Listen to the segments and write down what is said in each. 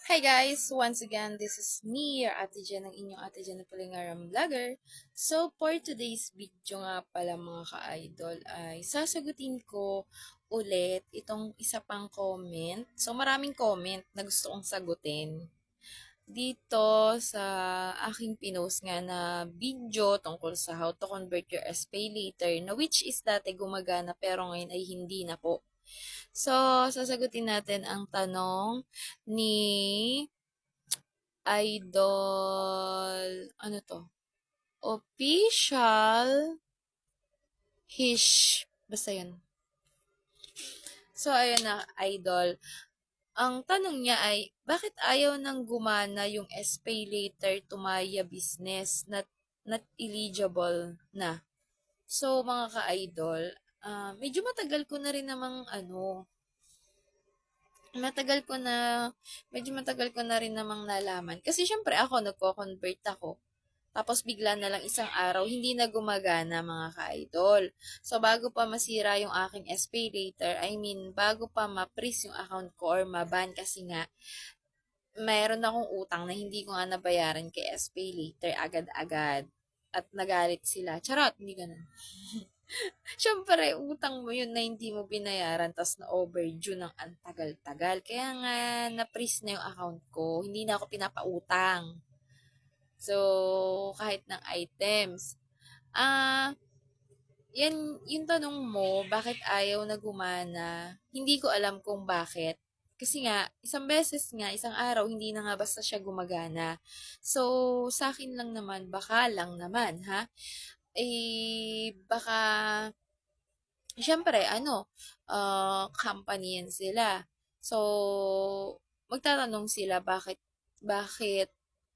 Hi guys! Once again, this is me, your Ate Jen, ang inyong Ate Jen na Palingaram Vlogger. So, for today's video nga pala mga ka-idol ay sasagutin ko ulit itong isa pang comment. So, maraming comment na gusto kong sagutin dito sa aking pinost nga na video tungkol sa how to convert your SPay later na which is dati gumagana pero ngayon ay hindi na po. So, sasagutin natin ang tanong ni Idol, ano to? Official Hish. Basta yun. So, ayun na, Idol. Ang tanong niya ay, bakit ayaw nang gumana yung SPay later to Maya business not eligible na? So, mga ka-idol, medyo matagal ko na rin namang matagal ko na, medyo matagal ko na rin namang nalaman. Kasi syempre ako, nagko-convert ako. Tapos bigla na lang isang araw, hindi na gumagana mga ka-idol. So, bago pa masira yung aking SPay later, bago pa ma-freeze yung account ko or ma-ban kasi nga, mayroon akong utang na hindi ko nga nabayaran kay SPay later agad-agad. At nagalit sila. Charot, hindi ganun. Siyempre, utang mo yun na hindi mo binayaran tapos na-overdue ng antagal-tagal. Kaya nga, na-freeze na yung account ko. Hindi na ako pinapautang. So, kahit ng items. Yan, yung tanong mo, bakit ayaw na gumana? Hindi ko alam kung bakit. Kasi nga, isang beses nga, isang araw, hindi na nga basta siya gumagana. So, sa akin lang naman, baka lang naman, ha? Baka siyempre company yan sila. So, magtatanong sila bakit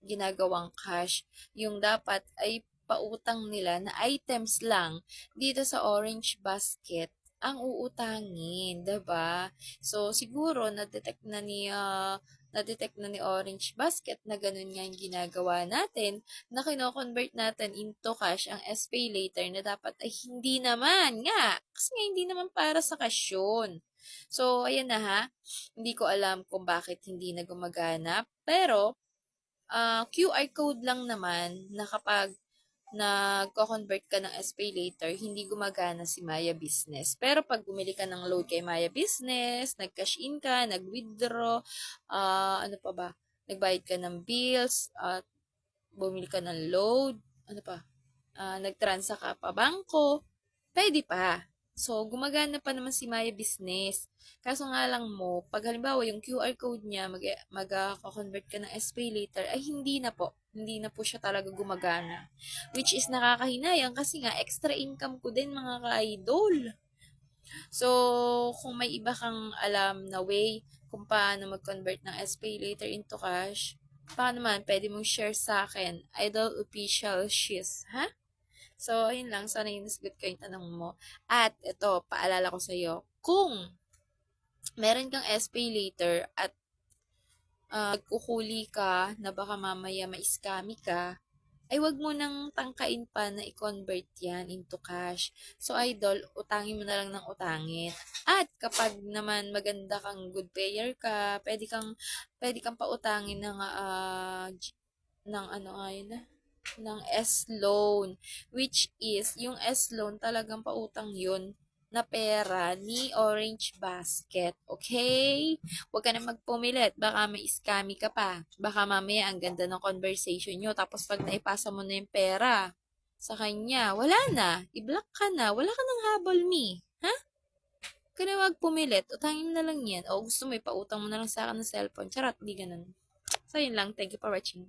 ginagawang cash yung dapat ay pautang nila na items lang dito sa orange basket ang uutangin, 'di ba? So siguro na-detect na ni Orange Basket na ganun nga yung ginagawa natin, na kino-convert natin into cash ang SPay later na dapat ay hindi naman nga. Kasi nga hindi naman para sa cash yun. So, ayan na ha. Hindi ko alam kung bakit hindi na gumagana. Pero, QR code lang naman na kapag nagko-convert ka ng SPay later, hindi gumagana si Maya Business. Pero pag bumili ka ng load kay Maya Business, nag-cash in ka, nag-withdraw, ano pa ba? Nagbayad ka ng bills, at bumili ka ng load, ano pa? Nagtransa ka pa bangko, pwede pa. So, gumagana pa naman si Maya Business. Kaso nga lang mo, pag halimbawa yung QR code niya, mag-convert ka ng SPay later, ay hindi na po. Hindi na po siya talaga gumagana. Which is nakakahinayang kasi nga extra income ko din mga ka-idol. So, kung may iba kang alam na way kung paano mag-convert ng SPay later into cash, baka naman pwede mong share sa akin. Idol Official Shiz, ha? So, ayun lang. Sana yung nasagot ko yung tanong mo. At ito, paalala ko sa'yo, kung meron kang SPay later at nagkuhuli ka na baka mamaya ma-scammy ka, ay wag mo nang tangkain pa na i-convert yan into cash. So, idol, utangin mo na lang ng utangin. At kapag naman maganda kang good payer ka, pwede kang pautangin ng ano ayun na, ng S-loan. Which is, yung S-loan talagang pautang yun na pera ni Orange Basket. Okay? Huwag ka na magpumilit. Baka may scammy ka pa. Baka mamaya ang ganda ng conversation nyo. Tapos pag naipasa mo na yung pera sa kanya, wala na. I-block ka na. Wala ka nang habol me. Ha? Huwag ka na magpumilit. Utangin na lang yan. O gusto mo, ipautang mo na lang sa akin ng cellphone. Charot, di ganun. So, yun lang. Thank you for watching.